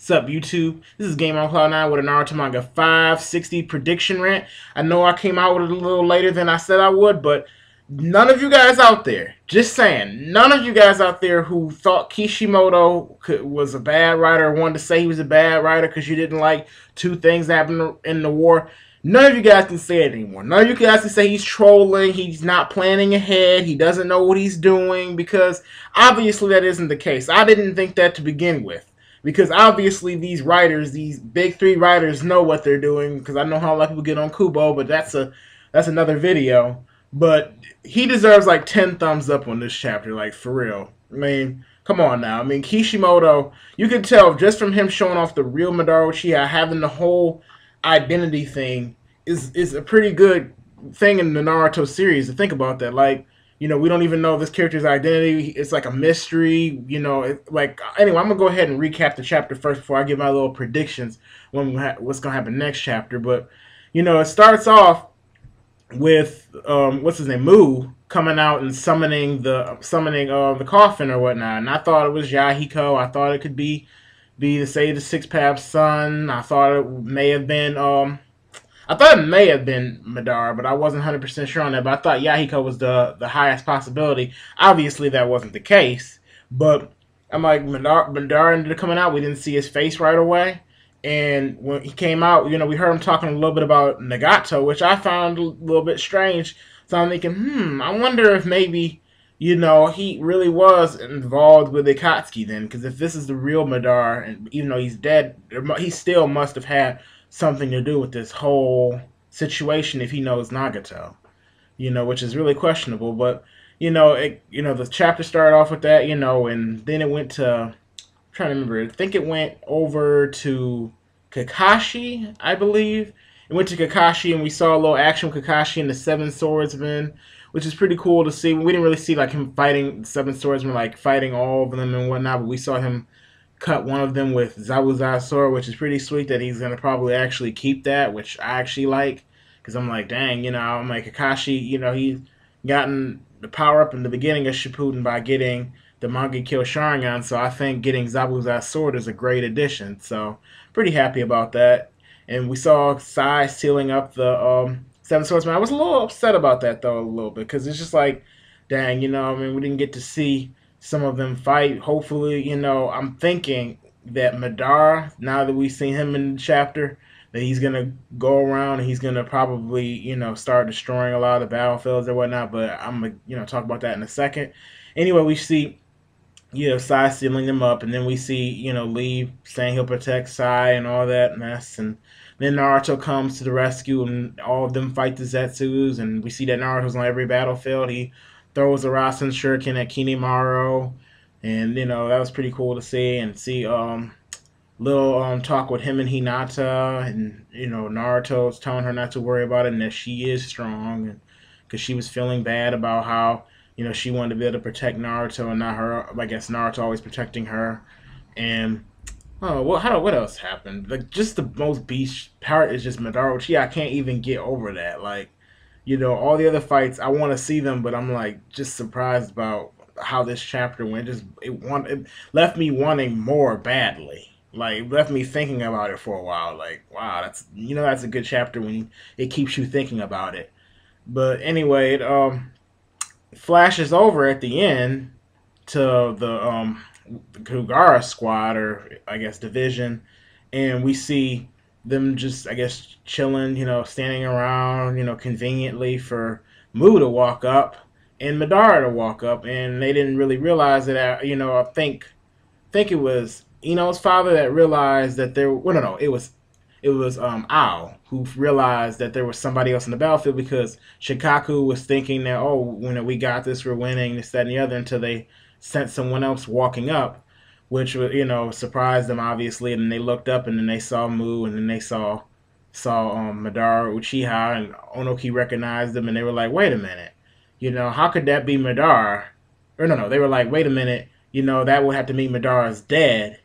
What's up, YouTube? This is Game on Cloud 9 with a Naruto Manga 560 prediction rant. I know I came out with it a little later than I said I would, but none of you guys out there, just saying, none of you guys out there who thought Kishimoto was a bad writer or wanted to say he was a bad writer because you didn't like two things that happened in the war, none of you guys can say it anymore. None of you guys can say he's trolling, he's not planning ahead, he doesn't know what he's doing, because obviously that isn't the case. I didn't think that to begin with. Because obviously these writers, these big three writers, know what they're doing. Because I know how a lot of people get on Kubo, but that's another video. But he deserves like 10 thumbs up on this chapter, like for real. I mean, come on now. I mean, Kishimoto, you can tell just from him showing off the real Madara Uchiha, having the whole identity thing is a pretty good thing in the Naruto series to think about that. Like, you know, we don't even know this character's identity. It's like a mystery, you know. Anyway, I'm gonna go ahead and recap the chapter first before I give my little predictions when what's gonna happen next chapter. But you know, it starts off with what's his name, Mu, coming out and summoning the coffin or whatnot. And I thought it was Yahiko. I thought it could be the Sage the Six Path's son. I thought it may have been Madara, but I wasn't 100% sure on that. But I thought Yahiko was the highest possibility. Obviously, that wasn't the case. But I'm like, Madara ended up coming out. We didn't see his face right away. And when he came out, you know, we heard him talking a little bit about Nagato, which I found a little bit strange. So I'm thinking, I wonder if maybe, you know, he really was involved with Akatsuki then. Because if this is the real Madara, and even though he's dead, he still must have had something to do with this whole situation if he knows Nagato, you know, which is really questionable. But you know, the chapter started off with that, you know, and then it went to, I'm trying to remember, I think it went over to Kakashi, I believe. It went to Kakashi, and we saw a little action with Kakashi and the Seven Swordsmen, which is pretty cool to see. We didn't really see like him fighting the Seven Swordsmen, like fighting all of them and whatnot, but we saw him cut one of them with Zabuza's sword, which is pretty sweet that he's going to probably actually keep that, which I actually like. Because I'm like, dang, you know, I'm like, Kakashi, you know, he's gotten the power up in the beginning of Shippuden by getting the Manga Kill Sharingan, so I think getting Zabuza's sword is a great addition. So, pretty happy about that. And we saw Sai sealing up the Seven Swordsmen. I was a little upset about that, though, a little bit, because it's just like, dang, you know, I mean, we didn't get to see some of them fight. Hopefully, you know, I'm thinking that Madara, now that we've seen him in the chapter, that he's going to go around and he's going to probably, you know, start destroying a lot of the battlefields or whatnot, but I'm going to, you know, talk about that in a second. Anyway, we see, you know, Sai sealing them up, and then we see, you know, Lee saying he'll protect Sai and all that mess, and then Naruto comes to the rescue, and all of them fight the Zetsus, and we see that Naruto's on every battlefield. He throws a Rasen Shuriken at Kinemaro, and you know that was pretty cool to see. And see little talk with him and Hinata, and you know Naruto's telling her not to worry about it and that she is strong, and because she was feeling bad about how, you know, she wanted to be able to protect Naruto and not her. I guess Naruto always protecting her. And what else happened? Like, just the most beast part is just Madara Uchiha. I can't even get over that. Like, you know, all the other fights, I want to see them, but I'm like just surprised about how this chapter went. It left me wanting more badly. Like, it left me thinking about it for a while. Like, wow, that's a good chapter when it keeps you thinking about it. But anyway, it flashes over at the end to the Kugara Squad, or I guess division, and we see them just, I guess, chilling, you know, standing around, you know, conveniently for Mu to walk up and Madara to walk up, and they didn't really realize that, you know, I think it was Ino's father that realized that no, it was Ao who realized that there was somebody else in the battlefield, because Shikaku was thinking that, oh, you know, we got this, we're winning, this, that, and the other, until they sent someone else walking up, which, you know, surprised them obviously. And then they looked up, and then they saw Mu, and then they saw Madara Uchiha, and Onoki recognized them, and they were like, wait a minute, you know, how could that be Madara? Or no, they were like, wait a minute, you know, that would have to mean Madara's dead.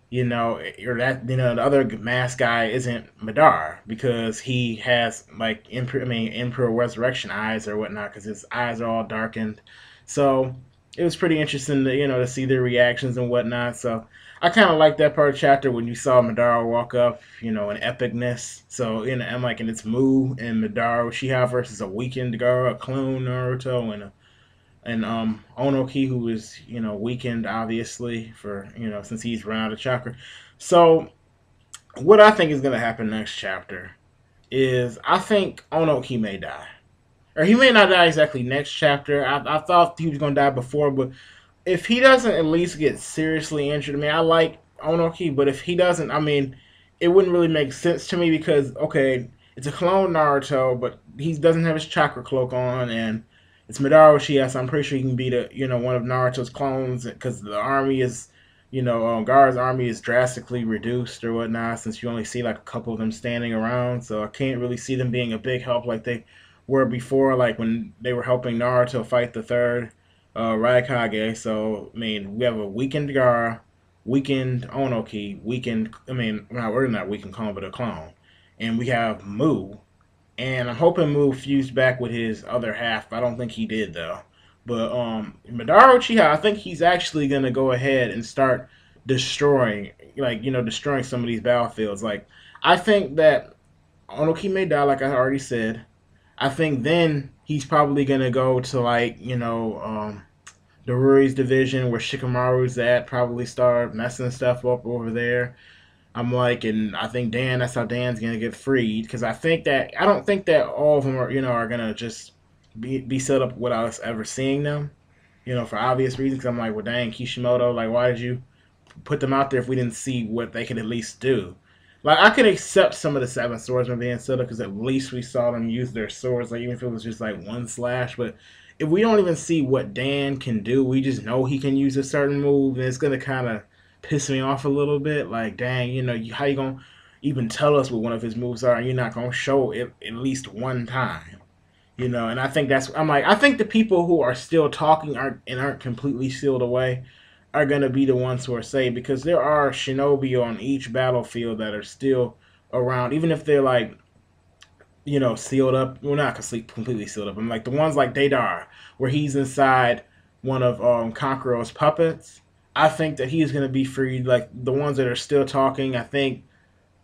You know, or that, you know, the other masked guy isn't Madara, because he has like Emperor Resurrection eyes or whatnot, because his eyes are all darkened. So it was pretty interesting to, you know, to see their reactions and whatnot. So I kind of like that part of the chapter when you saw Madara walk up, in epicness. So and like in its Mu and Madara Uchiha versus a weakened Gara, a clone Naruto, and Onoki, who is weakened obviously for since he's run out of chakra. So what I think is gonna happen next chapter is I think Onoki may die, or he may not die exactly next chapter. I thought he was gonna die before, but if he doesn't at least get seriously injured, I mean, I like Onoki, but if he doesn't, I mean, it wouldn't really make sense to me because okay, it's a clone Naruto, but he doesn't have his chakra cloak on, and it's Madara Uchiha, so I'm pretty sure he can beat one of Naruto's clones because the army is, Gaara's army is drastically reduced or whatnot since you only see like a couple of them standing around, so I can't really see them being a big help like they were before, like when they were helping Naruto fight the third Raikage. So I mean, we have a weakened Gaara, weakened Onoki, weakened. I mean, we're not weakened clone, but a clone, and we have Mu. And I'm hoping Mu fused back with his other half. I don't think he did though. But Madara Uchiha, I think he's actually gonna go ahead and start destroying, like destroying some of these battlefields. Like I think that Onoki may die, like I already said. I think then he's probably gonna go to like Daruri's division where Shikamaru's at. Probably start messing stuff up over there. I'm like, and I think that's how Dan's gonna get freed because I don't think that all of them are gonna just be set up without us ever seeing them. For obvious reasons. I'm like, well, dang, Kishimoto, like, why did you put them out there if we didn't see what they could at least do? Like, I could accept some of the Seven Swordsmen being set up because at least we saw them use their swords, like even if it was just like one slash. But if we don't even see what Dan can do, we just know he can use a certain move, and it's gonna kind of piss me off a little bit. Like, dang, how you gonna even tell us what one of his moves are, and you're not gonna show it at least one time? And I think I think the people who are still talking aren't completely sealed away are going to be the ones who are saved because there are shinobi on each battlefield that are still around, even if they're like, sealed up. Well, not completely sealed up. I'm like the ones like Deidara, where he's inside one of Kankuro's puppets. I think that he's going to be freed. Like the ones that are still talking, I think.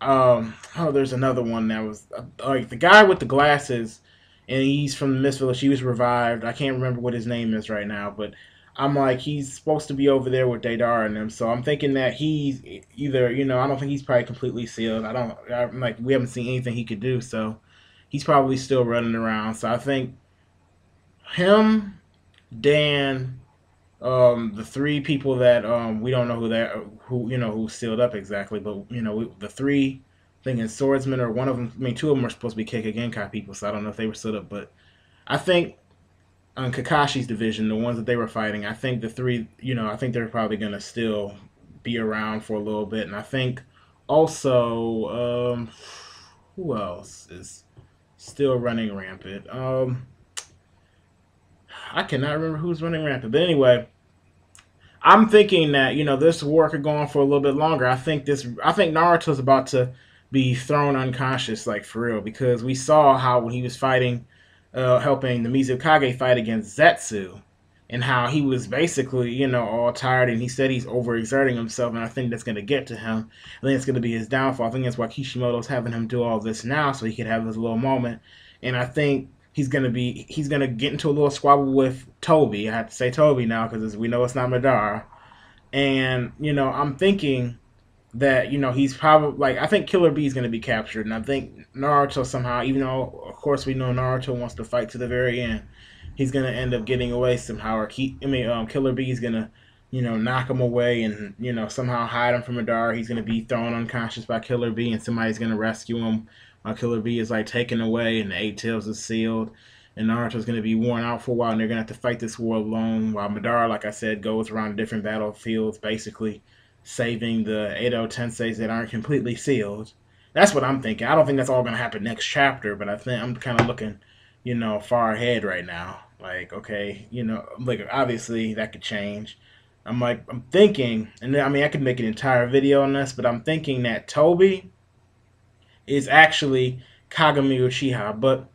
There's another one that was like the guy with the glasses, and he's from the Mist Village. He was revived. I can't remember what his name is right now, but I'm like, he's supposed to be over there with Deidara and them. So I'm thinking that he's either, I don't think he's probably completely sealed. I'm like, we haven't seen anything he could do. So he's probably still running around. So I think him, Dan, the three people that we don't know who's sealed up exactly, but the three thinking swordsmen or one of them. I mean, two of them are supposed to be Keika Genkai people, so I don't know if they were sealed up, but I think on Kakashi's division, the ones that they were fighting, I think the three, I think they're probably gonna still be around for a little bit, and I think also who else is still running rampant? I cannot remember who's running rampant, but anyway. I'm thinking that this war could go on for a little bit longer. I think Naruto's about to be thrown unconscious, like for real, because we saw how when he was fighting, helping the Mizukage fight against Zetsu, and how he was basically all tired, and he said he's overexerting himself, and I think that's going to get to him. I think it's going to be his downfall. I think that's why Kishimoto's having him do all this now, so he could have this little moment, and I think he's gonna get into a little squabble with Toby. I have to say Toby now because we know it's not Madara. And I'm thinking that he's probably like I think Killer B is gonna be captured, and I think Naruto somehow, even though of course we know Naruto wants to fight to the very end, he's gonna end up getting away somehow. Or Killer B is gonna knock him away and somehow hide him from Madara. He's gonna be thrown unconscious by Killer B, and somebody's gonna rescue him. Killer B is like taken away and the Eight Tails is sealed, and Naruto's going to be worn out for a while, and they're going to have to fight this war alone while Madara, like I said, goes around different battlefields basically saving the Edo Tenseis that aren't completely sealed. That's what I'm thinking. I don't think that's all going to happen next chapter, but I think I'm kind of looking far ahead right now. Like, okay, like obviously that could change. I'm thinking, and I mean I could make an entire video on this, but I'm thinking that Toby is actually Kagami Uchiha. But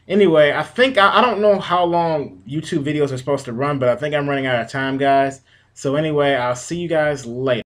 anyway, I think I don't know how long YouTube videos are supposed to run, but I think I'm running out of time, guys. So anyway, I'll see you guys later.